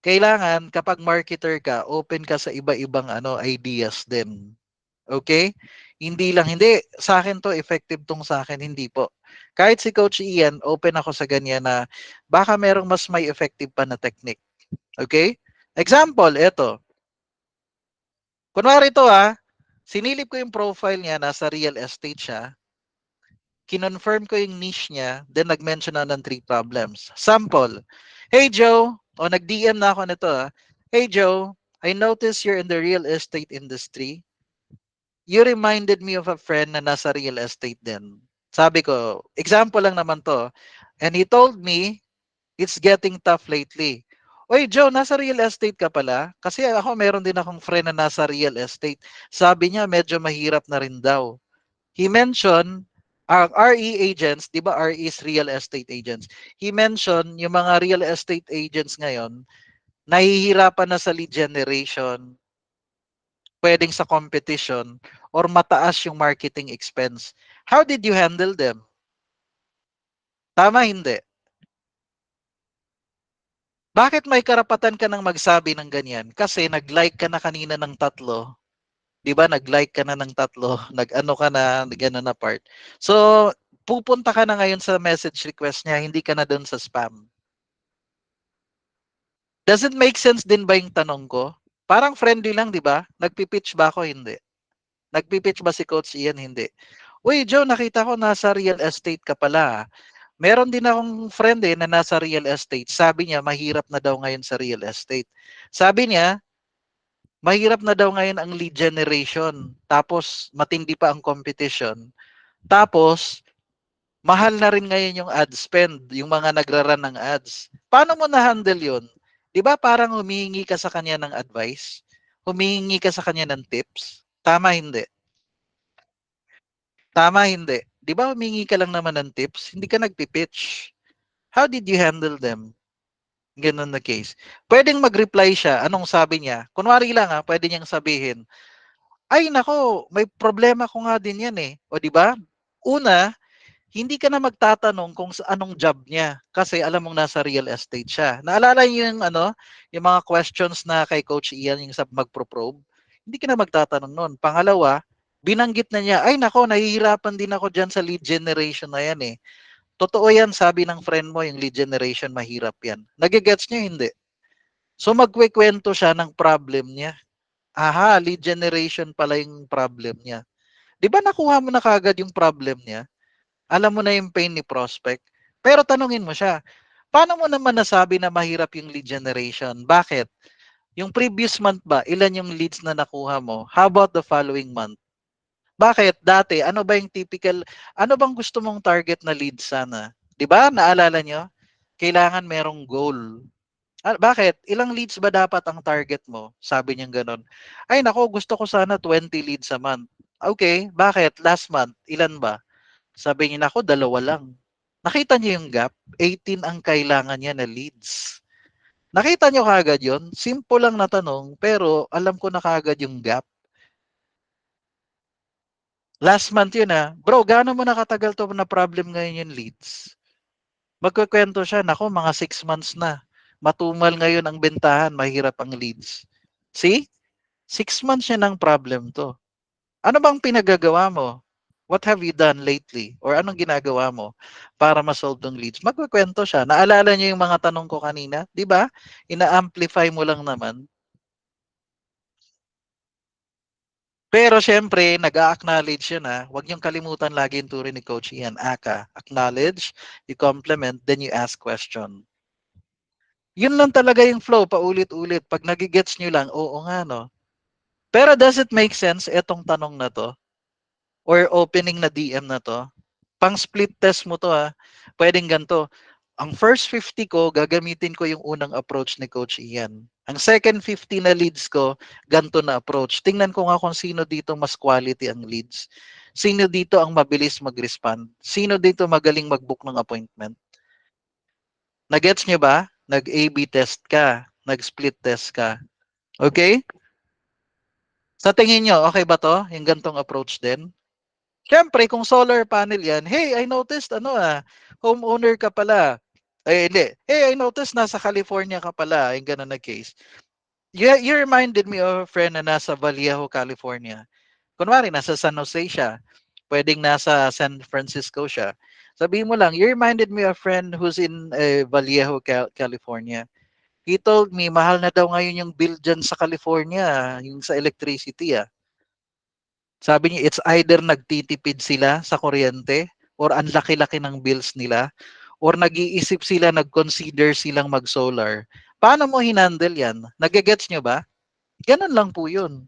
Kailangan kapag marketer ka, open ka sa iba-ibang ideas din. Okay? Hindi sa akin to effective tong sa akin, hindi po. Kahit si Coach Ian, open ako sa ganyan na baka merong mas may effective pa na technique. Okay? Example, eto. Kunwari to sinilip ko yung profile niya, nasa real estate siya. kinonfirm ko yung niche niya, then nag-mention na ng 3 problems. Sample, hey Joe, o nag-DM na ako nito hey Joe, I noticed you're in the real estate industry. You reminded me of a friend na nasa real estate din. Sabi ko, example lang naman to. And he told me, it's getting tough lately. Oy, Joe, nasa real estate ka pala? Kasi ako, meron din akong friend na nasa real estate. Sabi niya, medyo mahirap na rin daw. He mentioned, RE agents, di ba RE is real estate agents. He mentioned, yung mga real estate agents ngayon, nahihirapan na sa lead generation, pwedeng sa competition, or mataas yung marketing expense. How did you handle them? Tama, hindi. Bakit may karapatan ka nang magsabi ng ganyan? Kasi nag-like ka na kanina ng 3. 'Di ba? Nag-like ka na ng 3, nag-ano ka na, gano'n na part. So, pupunta ka na ngayon sa message request niya, hindi ka na do'n sa spam. Does it make sense din ba yung tanong ko? Parang friendly lang, 'di ba? Nagpi-pitch ba ako? Hindi. Nagpi-pitch ba si Coach Ian? Hindi. Uy, Joe, nakita ko nasa real estate ka pala. Meron din akong friend na nasa real estate. Sabi niya, mahirap na daw ngayon sa real estate. Sabi niya, mahirap na daw ngayon ang lead generation. Tapos, matindi pa ang competition. Tapos, mahal na rin ngayon yung ad spend, yung mga nagraran ng ads. Paano mo na-handle yun? Di ba parang humihingi ka sa kanya ng advice? Humihingi ka sa kanya ng tips? Tama, hindi. Tama, hindi. Di ba humingi ka lang naman ng tips? Hindi ka nagpipitch. How did you handle them? Ganun na case. Pwedeng mag-reply siya. Anong sabi niya? Kunwari lang pwede niyang sabihin, ay nako, may problema ko nga din yan eh. O di ba? Una, hindi ka na magtatanong kung anong job niya kasi alam mong nasa real estate siya. Naalala niyo yung yung mga questions na kay Coach Ian yung sa magpro-probe? Hindi ka na magtatanong noon. Pangalawa, binanggit na niya, ay nako, nahihirapan din ako diyan sa lead generation na yan eh. Totoo yan, sabi ng friend mo, yung lead generation, mahirap yan. Nagigets niya, hindi. So magkwekwento siya ng problem niya. Aha, lead generation pala yung problem niya. Di ba nakuha mo na kagad yung problem niya? Alam mo na yung pain ni prospect. Pero tanungin mo siya, paano mo naman nasabi na mahirap yung lead generation? Bakit? Yung previous month ba, ilan yung leads na nakuha mo? How about the following month? Bakit? Dati, ano ba yung typical, ano bang gusto mong target na lead sana? 'Di ba? Naalala nyo? Kailangan merong goal. Bakit? Ilang leads ba dapat ang target mo? Sabi niya gano'n. Ay nako, gusto ko sana 20 leads a month. Okay, bakit? Last month, ilan ba? Sabi niya, nako, 2 lang. Nakita niyo yung gap? 18 ang kailangan niya na leads. Nakita niyo kaagad yon? Simple lang na tanong, pero alam ko na kaagad yung gap. Last month yun Bro, gaano mo nakatagal to na problem ngayon yung leads? Magkukwento siya, nako, mga 6 months na. Matumal ngayon ang bentahan, mahirap ang leads. See? 6 months siya ng problem to. Ano bang pinagagawa mo? What have you done lately? Or anong ginagawa mo para ma-solve ng leads? Magkukwento siya. Naalala niyo yung mga tanong ko kanina? Di ba? Ina-amplify mo lang naman. Pero syempre, nag-a-acknowledge yun Huwag niyong kalimutan lagi yung turo ni Coach Ian. AKA, acknowledge, you compliment, then you ask question. Yun lang talaga yung flow, paulit-ulit. Pag nagigets nyo lang, oo nga no. Pero does it make sense etong tanong na to? Or opening na DM na to? Pang split test mo to Pwedeng ganito. Ang first 50 ko, gagamitin ko yung unang approach ni Coach Ian. Ang second 50 na leads ko, ganito na approach. Tingnan ko nga kung sino dito mas quality ang leads. Sino dito ang mabilis mag-respond? Sino dito magaling mag-book ng appointment? Nagets nyo ba? Nag-A-B test ka. Nag-split test ka. Okay? Sa tingin nyo, okay ba to? Yung gantong approach din? Siyempre, kung solar panel yan, hey, I noticed, homeowner ka pala. Ay, hindi. Hey, I noticed, nasa California ka pala. Yung ganun na case. You reminded me of a friend na nasa Vallejo, California. Kunwari, nasa San Jose siya. Pwedeng nasa San Francisco siya. Sabihin mo lang, you reminded me of a friend who's in Vallejo, California. He told me, mahal na daw ngayon yung bill dyan sa California, yung sa electricity Sabi niya, it's either nagtitipid sila sa kuryente or ang laki-laki ng bills nila or nag-iisip sila, nag-consider silang mag-solar. Paano mo hinandle yan? Nagigets nyo ba? Ganun lang po yun.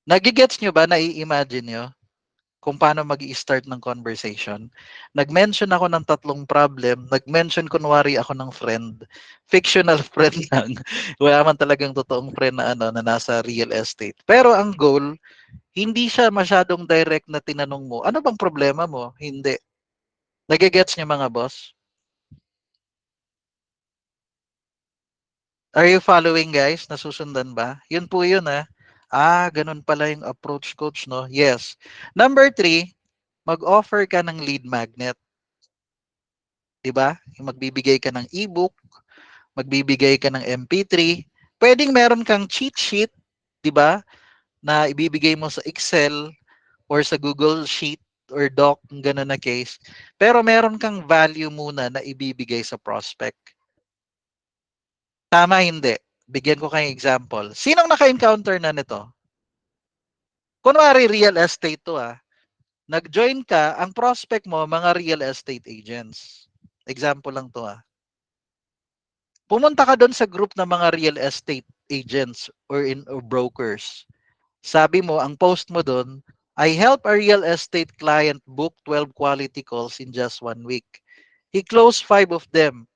Nagigets nyo ba? Nai-imagine nyo? Kung paano mag start ng conversation. Nag-mention ako ng tatlong problem. Nag-mention kunwari ako ng friend. Fictional friend lang. Wala man talagang totoong friend na ano na nasa real estate. Pero ang goal, hindi siya masyadong direct na tinanong mo, ano bang problema mo? Hindi. Nagigets niyo mga boss? Are you following guys? Nasusundan ba? Yun po yun ah. Ganun pala yung approach coach, no? Yes. Number 3, mag-offer ka ng lead magnet. 'Di ba? Yung magbibigay ka ng ebook, magbibigay ka ng MP3, pwedeng meron kang cheat sheet, 'di ba? Na ibibigay mo sa Excel or sa Google Sheet or Doc, gano'n na case. Pero meron kang value muna na ibibigay sa prospect. Tama hindi? Bigyan ko kayong example. Sinong naka-encounter na nito? Kunwari real estate to ah. Nag-join ka, ang prospect mo mga real estate agents. Example lang to ah. Pumunta ka doon sa group ng mga real estate agents or brokers. Sabi mo, ang post mo doon, I help a real estate client book 12 quality calls in just 1 week. He closed 5 of them.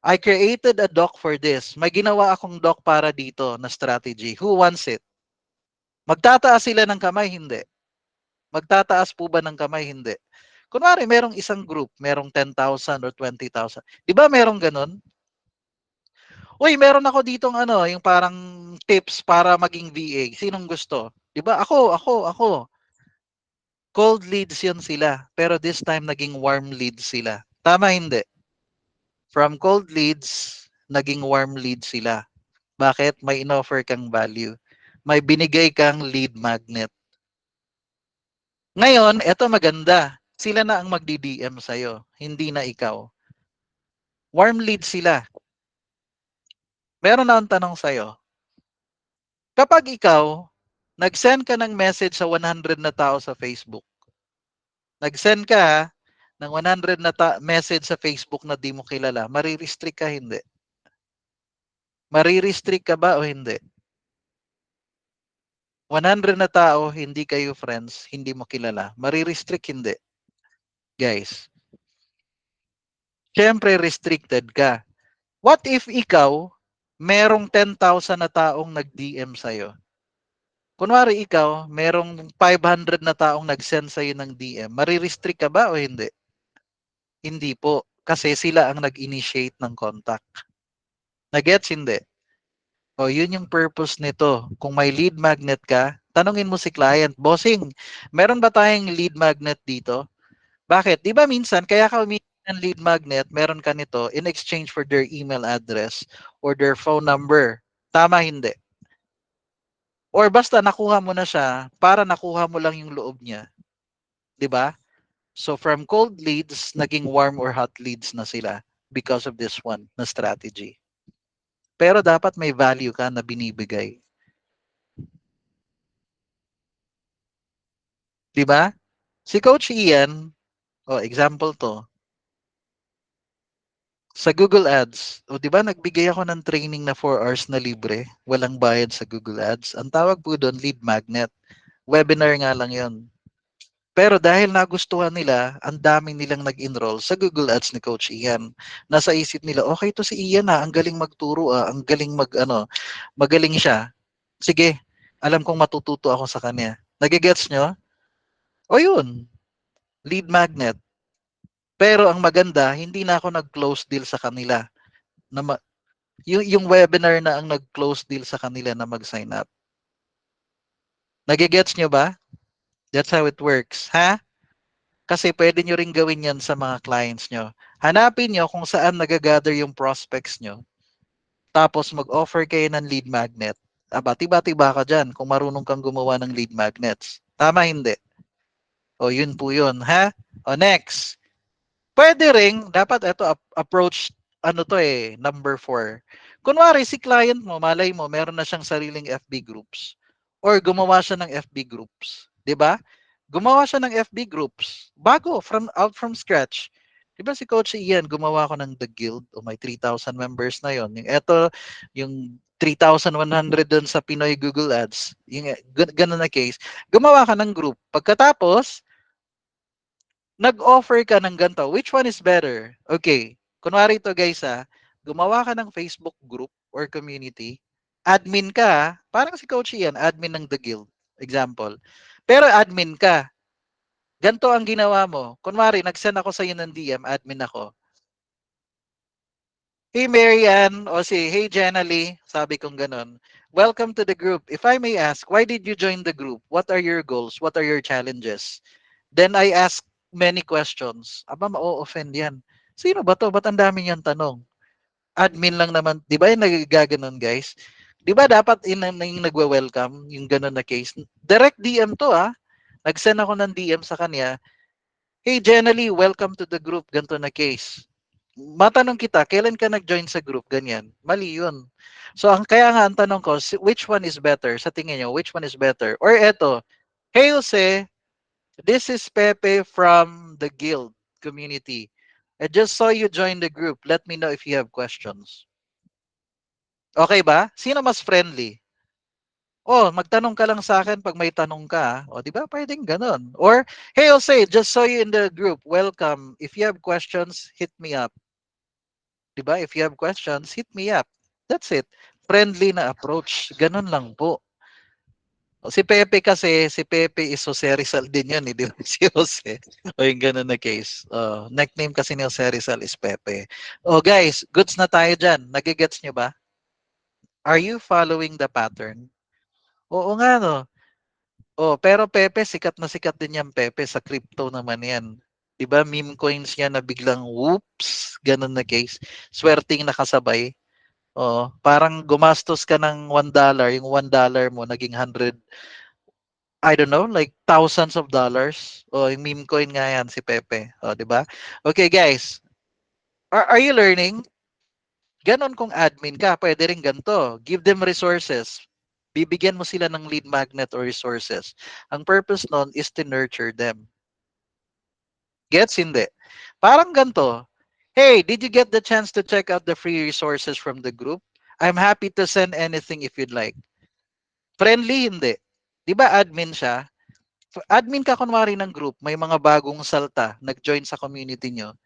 I created a doc for this. May ginawa akong doc para dito na strategy. Who wants it? Magtataas sila ng kamay? Hindi. Magtataas po ba ng kamay? Hindi. Kunwari, merong isang group, merong 10,000 or 20,000. Di ba merong ganun? Uy, meron ako ditong ano, yung parang tips para maging VA. Sinong gusto? 'Di ba? Ako. Cold leads 'yon sila, pero this time naging warm leads sila. Tama hindi? From cold leads, naging warm leads sila. Bakit? May inoffer kang value. May binigay kang lead magnet. Ngayon, eto maganda. Sila na ang magdi-DM sa'yo, hindi na ikaw. Warm lead sila. Meron na akong tanong sa'yo. Kapag ikaw, nag-send ka ng message sa 100 na tao sa Facebook, nag-send ka ng 100 na message sa Facebook na di mo kilala, marirestrict ka hindi? Marirestrict ka ba o hindi? 100 na tao, hindi kayo friends, hindi mo kilala, marirestrict hindi? Guys, syempre restricted ka. What if ikaw, merong 10,000 na taong nag-DM sa'yo? Kunwari ikaw, merong 500 na taong nag-send sa'yo ng DM, marirestrict ka ba o hindi? Hindi po, kasi sila ang nag-initiate ng contact. Nagets hindi? O yun yung purpose nito. Kung may lead magnet ka, tanungin mo si client, bossing, meron ba tayong lead magnet dito? Bakit? Di ba minsan, kaya ka humingi ng lead magnet, meron ka nito in exchange for their email address or their phone number. Tama hindi? Or basta nakuha mo na siya para nakuha mo lang yung loob niya. Di ba? So from cold leads, naging warm or hot leads na sila because of this one na strategy. Pero dapat may value ka na binibigay. Di ba? Si Coach Ian, example to, sa Google Ads, di ba nagbigay ako ng training na 4 hours na libre, walang bayad sa Google Ads. Ang tawag po doon, lead magnet. Webinar nga lang yon. Pero dahil nagustuhan nila, ang dami nilang nag-enroll sa Google Ads ni Coach Ian. Nasa isip nila, okay to si Ian ang galing magturo ang galing magaling siya. Sige, alam kong matututo ako sa kanya. Nagigets nyo? O yun, lead magnet. Pero ang maganda, hindi na ako nag-close deal sa kanila. Na yung webinar na ang nag-close deal sa kanila na mag-sign up. Nagigets nyo ba? That's how it works. Ha? Kasi pwede nyo rin gawin yan sa mga clients nyo. Hanapin nyo kung saan nagagather yung prospects nyo. Tapos mag-offer kayo ng lead magnet. Tiba-tiba ka dyan kung marunong kang gumawa ng lead magnets. Tama hindi? O yun po yun. Ha? O next. Pwede rin, dapat ito approach, number 4. Kunwari si client mo, malay mo, meron na siyang sariling FB groups. Or gumawa siya ng FB groups. 'Di ba? Gumawa siya ng FB groups. Bago, from scratch. 'Di ba si Coach Ian, gumawa ko ng The Guild, o may 3,000 members na yon. Yung eto, yung 3,100 doon sa Pinoy Google Ads. Yung ganun na case. Gumawa ka ng group. Pagkatapos, nag-offer ka ng ganito. Which one is better? Okay. Kunwari ito guys gumawa ka ng Facebook group or community. Admin ka parang si Coach Ian, admin ng The Guild. Example. Pero admin ka. Ganto ang ginawa mo. Kunwari, nag-send ako sa iyo ng DM, admin ako. Hey Marianne, o hey Jenna Lee, sabi kong ganun. Welcome to the group. If I may ask, why did you join the group? What are your goals? What are your challenges? Then I ask many questions. Aba, ma-offend yan. Sino ba to? Ba't ang dami niyang tanong? Admin lang naman. Di ba yung nagagaganon, guys? Di ba dapat yung nagwe-welcome, yung ganun na case? Direct DM to, Nag-send ako ng DM sa kanya. Hey, Jenny, welcome to the group. Ganto na case. Matanong kita, kailan ka nag-join sa group? Ganyan. Mali yun. So, kaya nga ang tanong ko, which one is better? Sa tingin nyo, which one is better? Or eto, hey Jose, this is Pepe from the guild community. I just saw you join the group. Let me know if you have questions. Okay ba? Sino mas friendly? Oh, magtanong ka lang sa akin pag may tanong ka. O, di ba? Pwedeng ganun. Or, hey Jose, just saw you in the group. Welcome. If you have questions, hit me up. Di ba? If you have questions, hit me up. That's it. Friendly na approach. Ganun lang po. O, si Pepe kasi, si Pepe is Jose Rizal din yun, di ba? Si Jose. O yung ganun na case. Nickname kasi ni Jose Rizal is Pepe. O guys, goods na tayo dyan. Nagigets nyo ba? Are you following the pattern? Oo nga no. Oh, pero Pepe, sikat na sikat din yan, Pepe. Sa crypto naman yan. 'Di ba meme coins yan na biglang whoops, ganun na case. Swerting nakasabay. Oh, parang gumastos ka ng $1, yung $1 mo naging 100, I don't know, like thousands of dollars. Oh, yung meme coin nga yan si Pepe. Oh, 'di ba? Okay, guys. Are you learning? Ganon kung admin ka, pwede rin ganito. Give them resources. Bibigyan mo sila ng lead magnet or resources. Ang purpose nun is to nurture them. Gets? Hindi. Parang ganito. Hey, did you get the chance to check out the free resources from the group? I'm happy to send anything if you'd like. Friendly, hindi. Di ba admin siya? Admin ka kunwari ng group, may mga bagong salta, nag-join sa community nyo.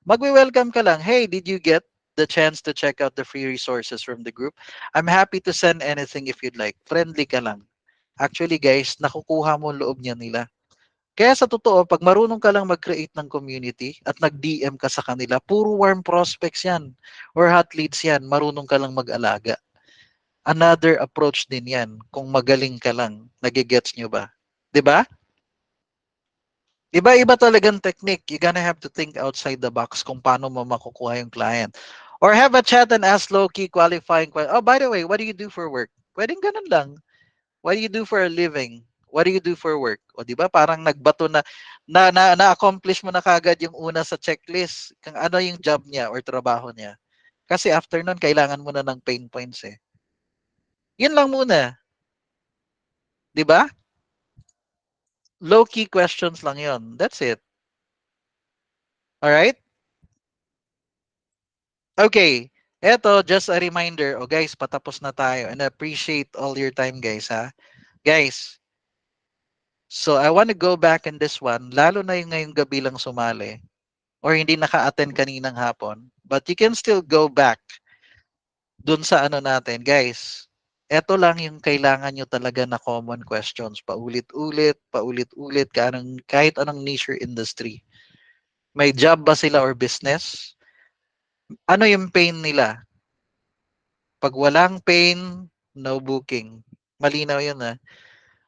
Magwe-welcome ka lang. Hey, did you get the chance to check out the free resources from the group? I'm happy to send anything if you'd like. Friendly ka lang. Actually guys, nakukuha mo loob niya nila. Kaya sa totoo, pag marunong ka lang mag-create ng community at nag-DM ka sa kanila, puro warm prospects yan or hot leads yan, marunong ka lang mag-alaga. Another approach din yan kung magaling ka lang. Nagigets nyo ba? 'Di ba? Iba-iba talagang technique. You're gonna have to think outside the box kung paano mo makukuha yung client. Or have a chat and ask low-key qualifying questions. Oh, by the way, what do you do for work? Pwedeng ganun lang. What do you do for a living? What do you do for work? O di ba parang nagbato na-accomplish mo na kagad yung una sa checklist kung ano yung job niya or trabaho niya. Kasi after nun, kailangan mo na ng pain points eh. Yun lang muna. Di ba? Low-key questions lang yon. That's it. Alright? Okay. Eto, just a reminder. O guys, patapos na tayo. And I appreciate all your time guys ha. Guys, so I want to go back in this one. Lalo na yung ngayong gabi lang sumali. Or hindi naka-attend kaninang hapon. But you can still go back dun sa ano natin. Guys, eto lang yung kailangan nyo talaga na common questions. Paulit-ulit, paulit-ulit, kahit anong niche or industry. May job ba sila or business? Ano yung pain nila? Pag walang pain, no booking. Malinaw yun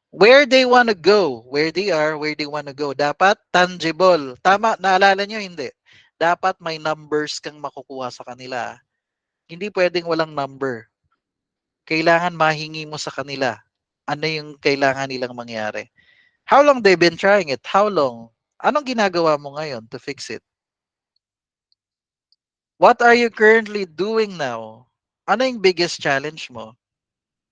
Where they wanna go, where they are, where they wanna go. Dapat tangible. Tama, naalala nyo, hindi. Dapat may numbers kang makukuha sa kanila. Hindi pwedeng walang number. Kailangan mahingi mo sa kanila. Ano yung kailangan nilang mangyari? How long they've been trying it? How long? Anong ginagawa mo ngayon to fix it? What are you currently doing now? Ano yung biggest challenge mo?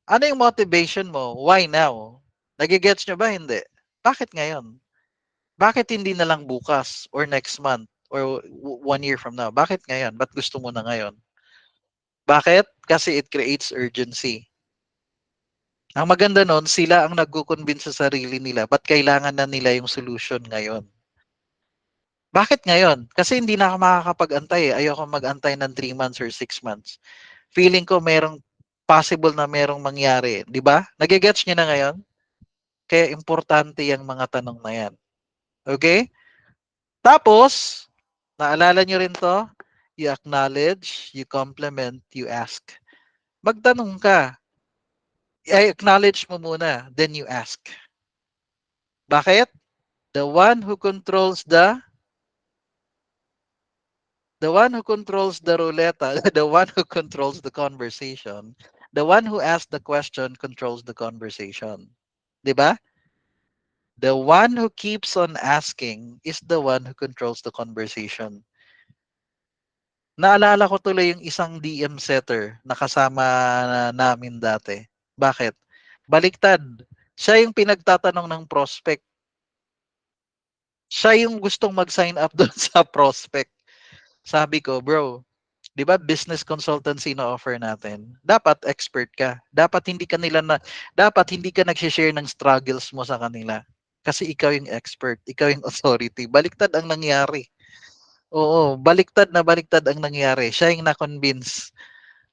Ano yung motivation mo? Why now? Nagigets nyo ba? Hindi. Bakit ngayon? Bakit hindi na lang bukas or next month or 1 year from now? Bakit ngayon? Ba't gusto mo na ngayon? Bakit? Kasi it creates urgency. Ang maganda nun, sila ang nagko-convince sa sarili nila ba't kailangan na nila yung solution ngayon. Bakit ngayon? Kasi hindi na ako makakapag-antay eh. Ayoko mag-antay ng 3 months or 6 months. Feeling ko merong possible na merong mangyari. Di ba? Nagigets nyo na ngayon? Kaya importante yung mga tanong na yan. Okay? Tapos, naalala nyo rin to? You acknowledge, you compliment, you ask. Magtanong ka. I-acknowledge mo muna, then you ask. Bakit? The one who controls the one who controls the roulette, the one who controls the conversation, the one who asks the question controls the conversation. 'Di ba? The one who keeps on asking is the one who controls the conversation. Naalala ko tuloy yung isang DM setter na kasama namin dati. Bakit? Baliktad. Siya yung pinagtatanong ng prospect. Siya yung gustong mag-sign up doon sa prospect. Sabi ko, bro, 'di ba business consultancy na offer natin? Dapat expert ka. Dapat hindi ka nag-share ng struggles mo sa kanila. Kasi ikaw yung expert, ikaw yung authority. Baliktad ang nangyari. Oo, baliktad ang nangyari. Siya yung na-convince.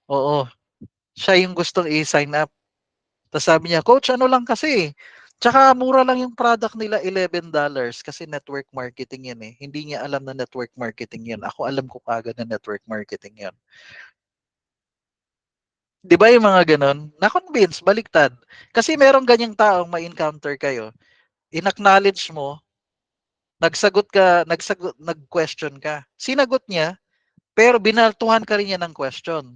Oo, siya yung gustong i-sign up. Tapos sabi niya, Coach, ano lang kasi, tsaka mura lang yung product nila, $11 kasi network marketing yan eh. Hindi niya alam na network marketing yan. Ako alam ko kagad na network marketing yan. Di ba yung mga ganon? Na-convince, baliktad. Kasi merong ganyang taong ma-encounter kayo. In-acknowledge mo, nag-question ka. Sinagot niya, pero binaltuhan ka rin niya ng question.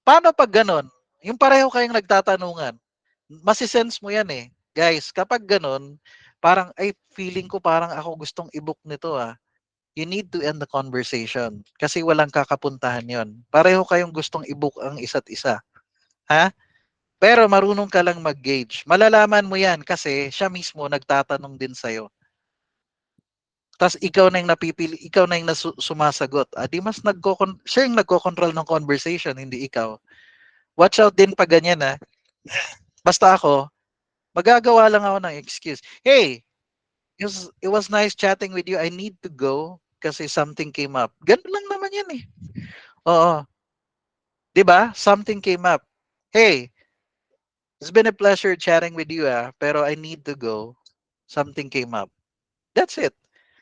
Paano pag ganon? Yung pareho kayong nagtatanungan. Masisense mo yan eh. Guys, kapag ganon, parang, ay, feeling ko parang ako gustong i-book nito ah. You need to end the conversation. Kasi walang kakapuntahan yon. Pareho kayong gustong i-book ang isa't isa. Ha? Pero marunong ka lang mag-gauge. Malalaman mo yan kasi siya mismo nagtatanong din sa'yo. Tapos ikaw na yung napipili, ikaw na yung sumasagot. Di mas siya yung nagko-control ng conversation, hindi ikaw. Watch out din pag ganyan ha. Basta ako, magagawa lang ako ng excuse. Hey, it was nice chatting with you. I need to go kasi something came up. Ganun lang naman yan eh. Oo. 'Di ba? Something came up. Hey, it's been a pleasure chatting with you pero I need to go. Something came up. That's it.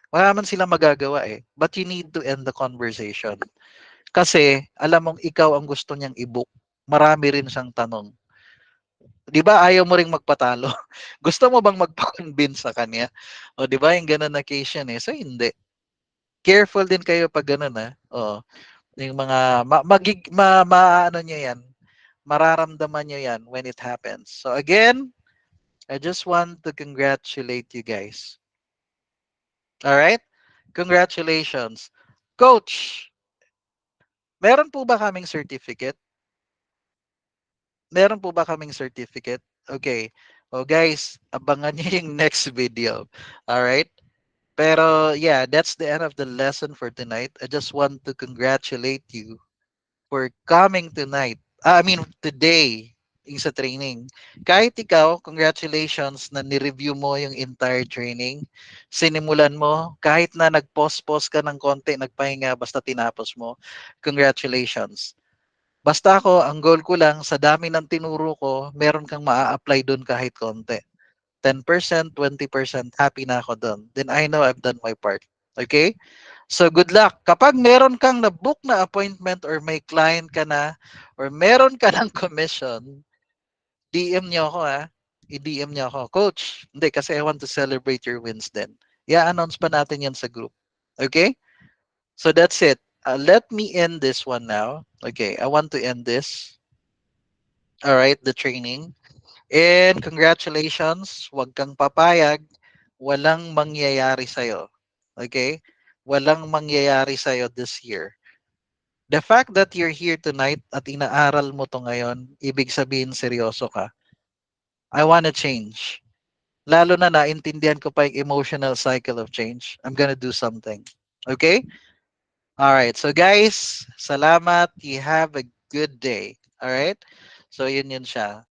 Wala man silang magagawa eh. But you need to end the conversation. Kasi alam mong ikaw ang gusto niyang i-book. Marami rin siyang tanong. 'Di ba ayaw mo ring magpatalo? Gusto mo bang magpa-convince sa kanya? O 'di ba yung ganun na case yan eh. So hindi. Careful din kayo pag ganun Oo. Yung mga ano niyo yan. Mararamdaman niyo yan when it happens. So again, I just want to congratulate you guys. All right? Congratulations. Coach, meron po ba kaming certificate? Meron po ba kaming certificate? Okay. Oh guys, abangan niyo yung next video. All right? Pero yeah, that's the end of the lesson for tonight. I just want to congratulate you for coming tonight. I mean, today sa training. Kahit ikaw, congratulations na ni-review mo yung entire training. Sinimulan mo, kahit na nag-pause-pause ka ng konti, nagpahinga, basta tinapos mo. Congratulations. Basta ako, ang goal ko lang, sa dami ng tinuro ko, meron kang maa-apply doon kahit konti. 10%, 20%, happy na ako doon. Then I know I've done my part. Okay? So good luck. Kapag meron kang na-book na appointment or may client ka na or meron ka ng commission, DM niyo ako I-DM niyo ako. Coach, hindi kasi I want to celebrate your wins then. I-announce pa natin yan sa group. Okay? So that's it. Let me end this one now. Okay, I want to end this. All right, the training. And congratulations, wag kang papayag, walang mangyayari sa'yo. Okay? Walang mangyayari sa'yo this year. The fact that you're here tonight at inaaral mo to ngayon, ibig sabihin seryoso ka. I wanna change. lalo na naintindihan ko pa yung emotional cycle of change, I'm gonna do something. Okay? Alright. So guys, salamat. You have a good day. Alright? So yun yun siya.